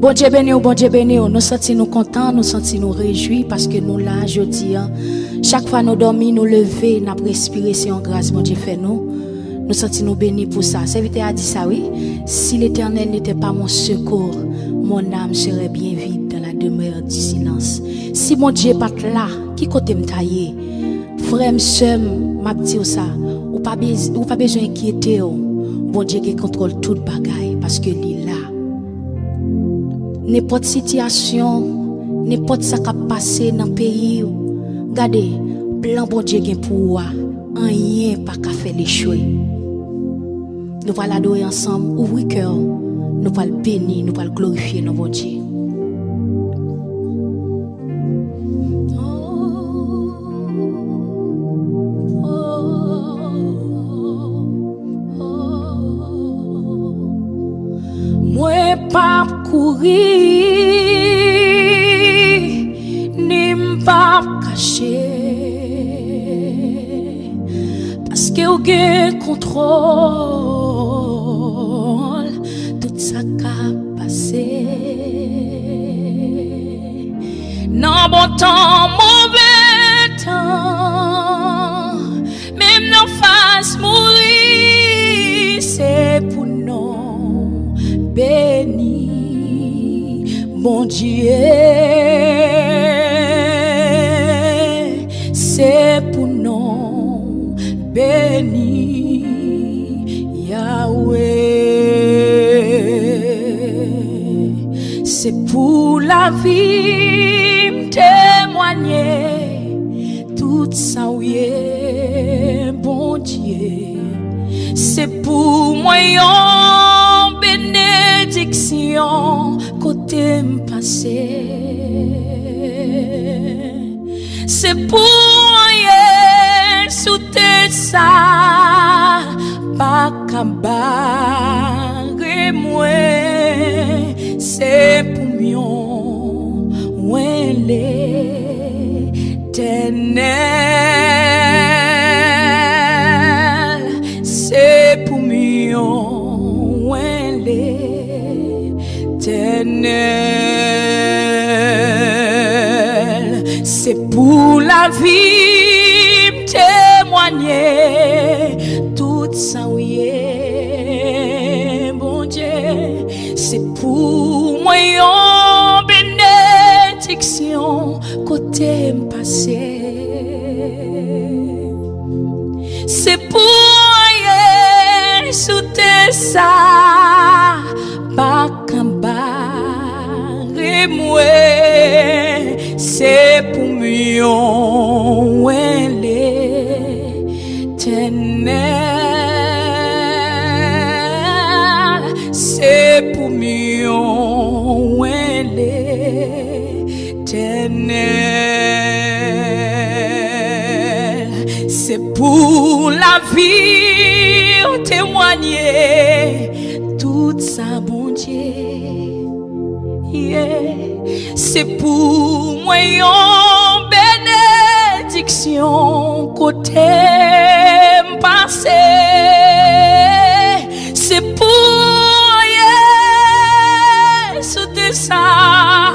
Bon Dieu beniw, nous sentons nous contents, nous sentons nous réjouis parce que nous là, je dis, chaque fois nous dormons, nous lever, nous respirer, c'est en grâce, bon Dieu fait nous. Nous sentons nous bénis pour ça. Serviteur a dit ça, oui. Si l'Éternel n'était pas mon secours, mon âme serait bien vide dans la demeure du silence. Si mon Dieu n'est pas là, qui côté me tailler? Frère, sœur, m'a dit ça. Ou pas besoin d'inquiéter. Bon Dieu qui contrôle toute bagaille parce que il est là. N'importe situation, n'importe ce qui a passé dans le pays, regardez, plan bon Dieu qui pour rien pas qu'à faire l'échouer. Nous allons l'adorer ensemble, ouvrir cœur, nous allons le bénir, nous allons le glorifier dans bon Dieu. Moi pas courir, ni pas cacher, parce que vous avez contrôle tout ça qui a passé. Non bon temps, mauvais temps, même non face mourir, c'est pour nous béni, mon Dieu, c'est pour nous béni, Yahweh, c'est pour la vie témoigner tout ça, oui, bon Dieu, c'est pour moi bénédiction côté m'passé, c'est pour rien sous tête ça pas cabaret moi, c'est pour mieux ouais l'éternel, c'est pour mieux ouais l'éternel, c'est pour la vie témoigner tout ça oui bon Dieu, c'est pour moi en bénédiction côté m'passé, c'est pour rien sous tes ça pas cambaré moi, c'est pour mieux ouais l'éternel, c'est pour mieux ouais l'éternel, c'est pour la vie témoigner tout ça bon Dieu, yeah. C'est pour moi en bénédiction côté m'passé, c'est pour yeah, sous tes ça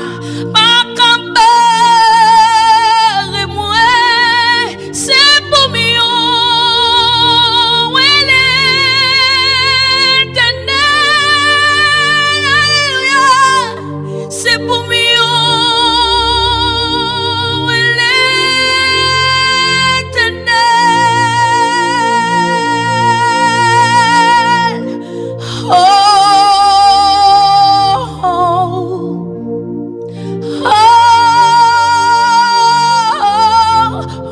ma campère et moi, c'est pour mieux c'est pour mieux l'éternel, oh, oh, oh,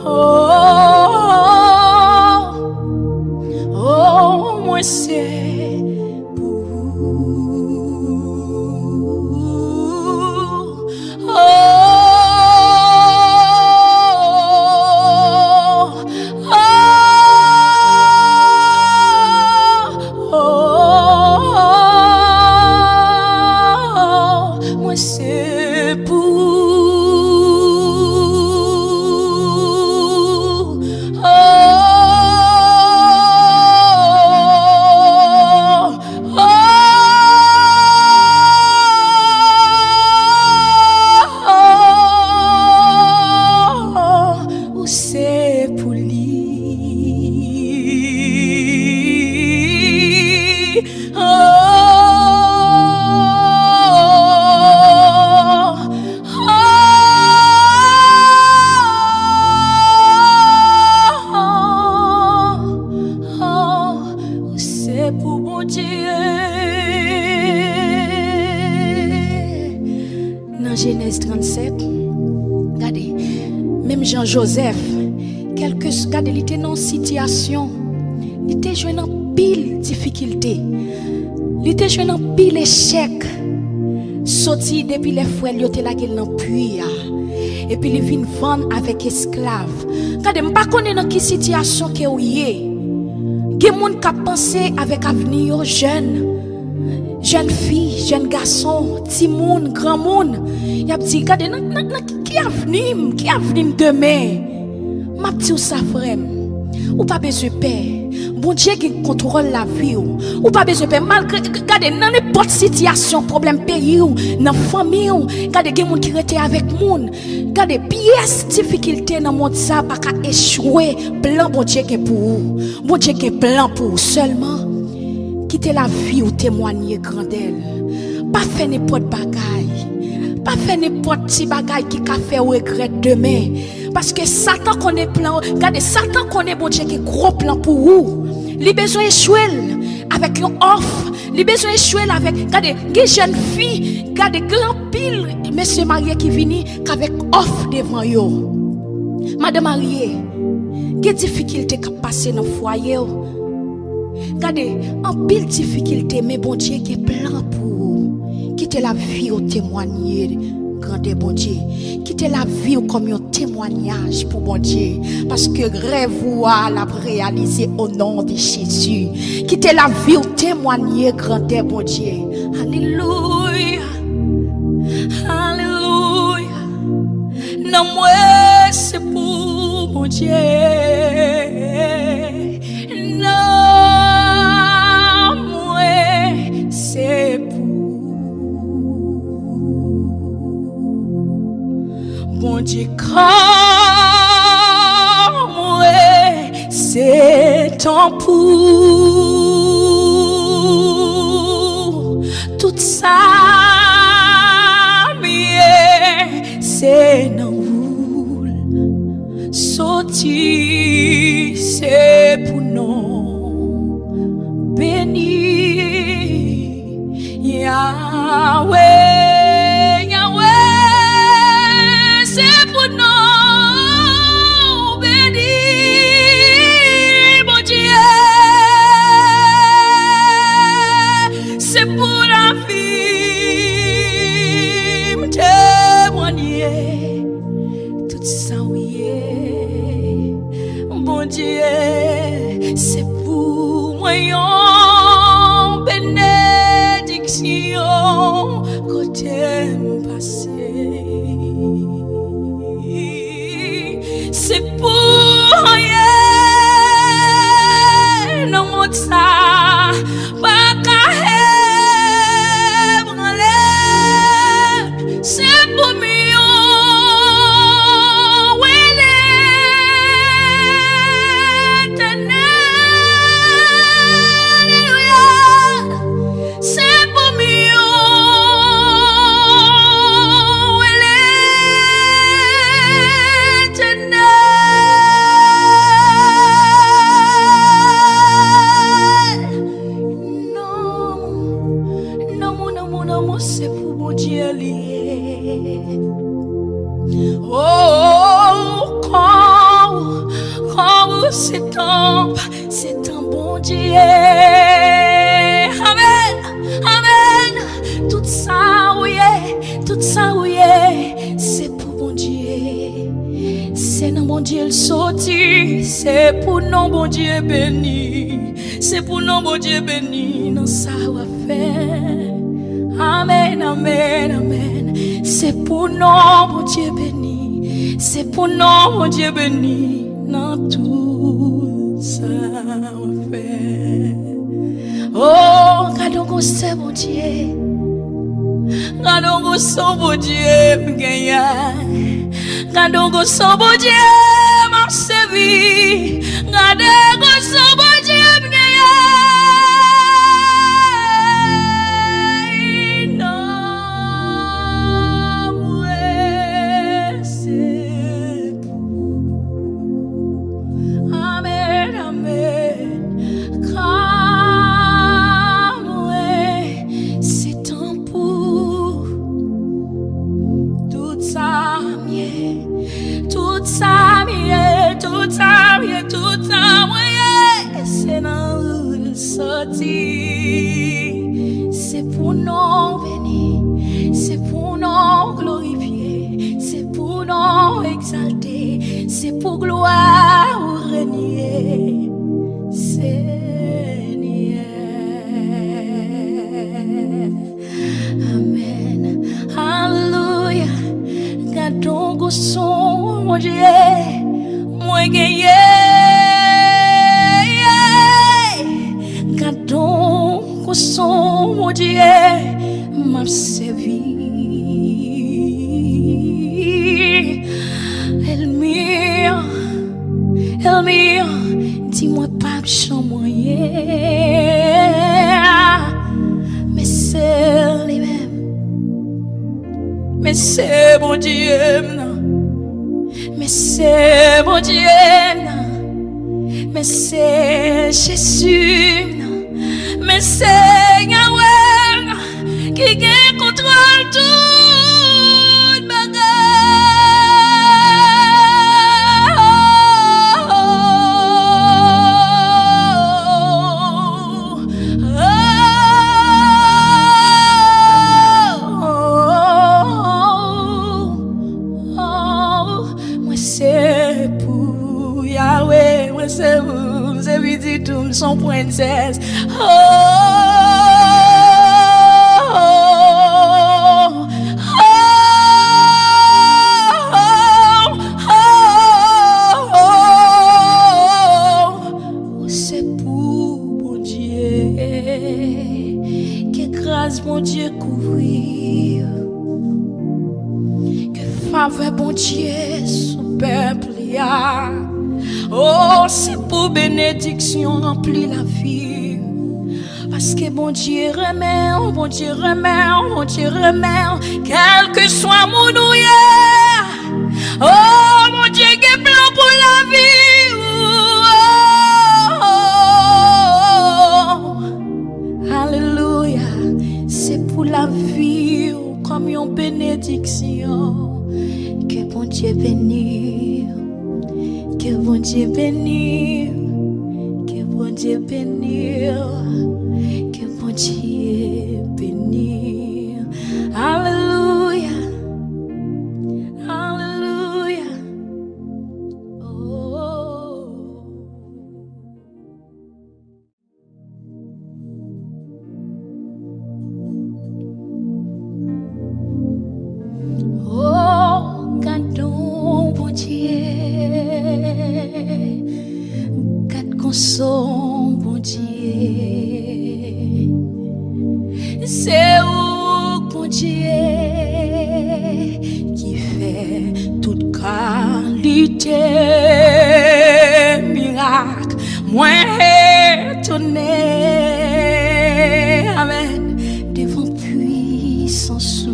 oh, oh, moi c'est dans Genèse 37, regardez, même Jean-Joseph, regardez, il était dans une situation, il était joué dans pile difficulté, il était joué dans pile échec, sorti depuis les frères, il était là dans puits, et puis il vient vendre avec esclaves. Regardez, je ne sais pas dans quelle situation que vous êtes. Il y a des gens qui pensent avec avenir jeune. Jeune fille, jeune garçon, petit monde, grand monde. Il y a dit, regardez, qui a venu demain? Ma petite ça frère. Ou pas besoin de paix. Bon Dieu qui contrôle la vie. Ou pas besoin de paix. Malgré, regardez, dans n'importe situation, problème pays ou dans la famille, regardez, il y a des gens qui restent avec monde. Regardez, pièce difficulté dans le monde, ça pas qu'à échouer. Plan, bon Dieu qui est pour vous. Bon Dieu qui est plan pour vous seulement. Quittez la vie ou témoigner grandeur. Pas faire n'importe bagaille. Pas faire n'importe petit bagaille qui a fait regret demain. Parce que Satan connaît plan. Regardez, Satan connaît bon Dieu qui gros plan pour vous. Il a besoin d'échouer avec une offre. Il a besoin d'échouer avec, regardez, des jeunes filles, regardez, grand pile, monsieur marié qui vient avec offre devant eux. Madame mariée, quelle difficulté qui passe dans le foyer. Regardez, en pile difficulté, mais bon Dieu qui est plein pour vous. Quittez la vie au témoigner, grandeur bon Dieu. Quittez la vie comme un témoignage pour bon Dieu. Parce que rêve vous à la réaliser au nom de Jésus. Quittez la vie au témoigner, grandeur bon Dieu. Alléluia. Alléluia. Non, moi, c'est pour mon Dieu. C'est pour bon Dieu comme moi, c'est ton pour tout ça, c'est non sorti, c'est pour nous béni. Yahweh, Yahweh, c'est pour nous bénis, mon Dieu, c'est pour la vie, me témoigner, tout ça oui, mon Dieu, c'est pour moi. Côté passé, c'est pour rien, non mon ça, pas qu'à c'est pour mieux, c'est pour mieux. C'est pour mon Dieu lié. Oh, quand c'est un bon Dieu. Amen, amen. Tout ça, oui, c'est pour mon Dieu. C'est non bon Dieu le sorti. C'est pour non bon Dieu béni. C'est pour non bon Dieu béni. Non, ça va faire. Amen, amen, amen. C'est pour nous, mon Dieu béni. C'est pour nous, mon Dieu béni. Dans tout ça, on fait. Oh, regardons c'est mon Dieu. Regardons son bon Dieu, m'gagne. Regardons son bon Dieu, m'a servi. Regardons son bon Dieu, m'gagne. sorti, c'est pour nous bénir, c'est pour nous glorifier, c'est pour nous exalter, c'est pour gloire ou régner, Seigneur. Amen. Alléluia. Gardons au son, mon Dieu, moi gagné. Gardons au son, mon Dieu, m'a servi. Elmire, dis-moi pas moyen, mais c'est lui-même, mais c'est bon Dieu, mais c'est bon Dieu, mais c'est Jésus, mais c'est Yahweh qui gagne contrôle tout bagage. C'est vite tout son princesse. C'est pour bon Dieu, que grâce bon Dieu couvrir, que faveur bon Dieu sous peuple ya. Oh, c'est pour bénédiction remplir la vie. Parce que bon Dieu remet, oh bon Dieu remet, oh bon Dieu remet, quel que soit mon nouille. Oh, mon Dieu qui est plan pour la vie. Oh, alléluia, c'est pour la vie comme une bénédiction. Que bon Dieu bénisse. Que bon Dieu bénisse, que bon Dieu bénisse, que bon Dieu bénisse. Alléluia, alléluia. Oh, oh, gardons bon Dieu. Son bon Dieu, c'est où bon Dieu qui fait toute qualité miracle, mwen étonné, amen, devant puissance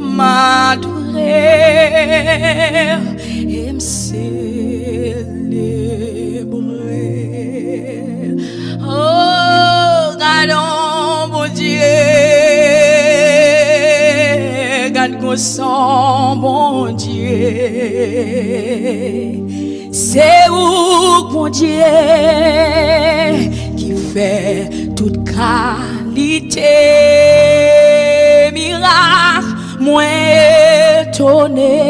m'adorer et me célébrer. Oh, gardons bon Dieu, garde son bon Dieu. C'est où bon Dieu qui fait toute qualité miracle, mwen étonné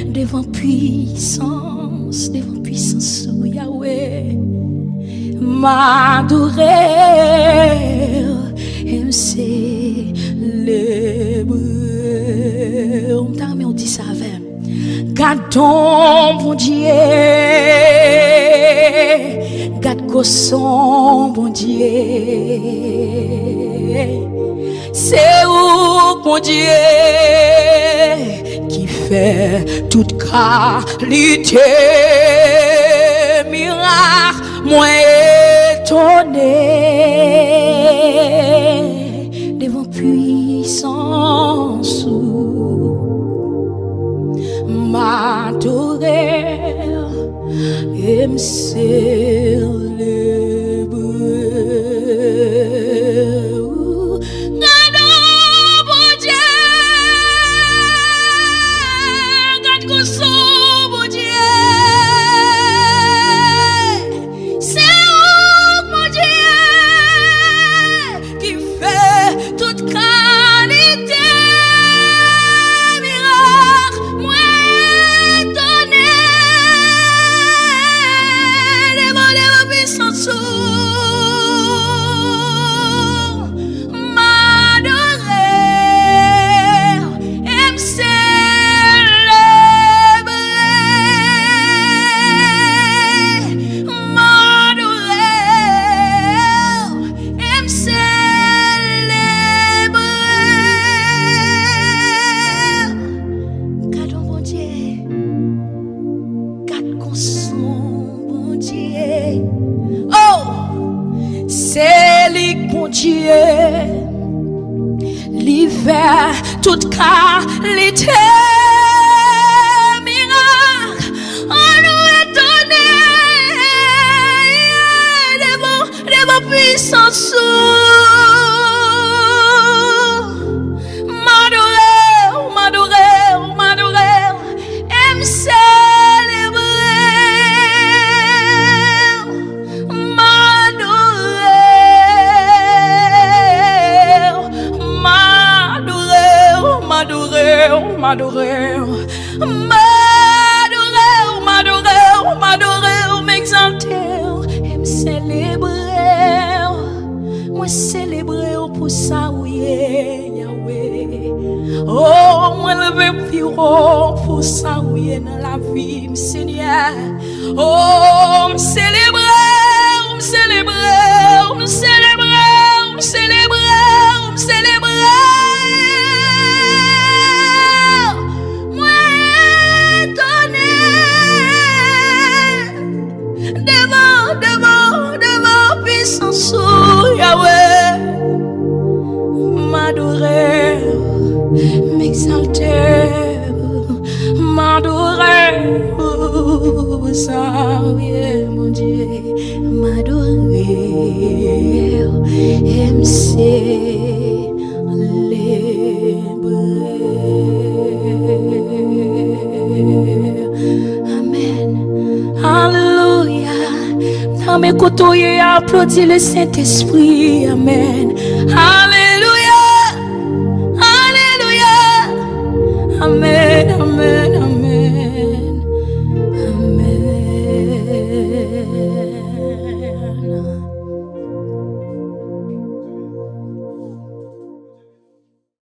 devant puissance Yahweh, m'adorer et me célébrer. On dit ça avec gardons bon Dieu, garde son bon Dieu. C'est où bon Dieu qui fait toute qualité miracle, mwen étonné devant puissance m'adorer et me célébrer. Son bon Dieu, mon Dieu. L'hiver, toute qualité, miracle, on nous étonne, devant puissance. M'adorer, et me célébrer, m'adorer, m'exalter, et me célébrer, moi célébrer pour ça, oui, Yahweh. Oh, moi lever piro pour ça, oui, dans la vie, Seigneur. Oh, me célébrer, me célébrer, me célébrer, me célébrer, me célébrer. Devant puissance, Yahweh, m'adorer, m'exalter, m'adorer, ça, oui, mon Dieu, m'adorer, et me célébrer. Amen. Alléluia. Dans mes côtés, applaudis le Saint-Esprit. Amen.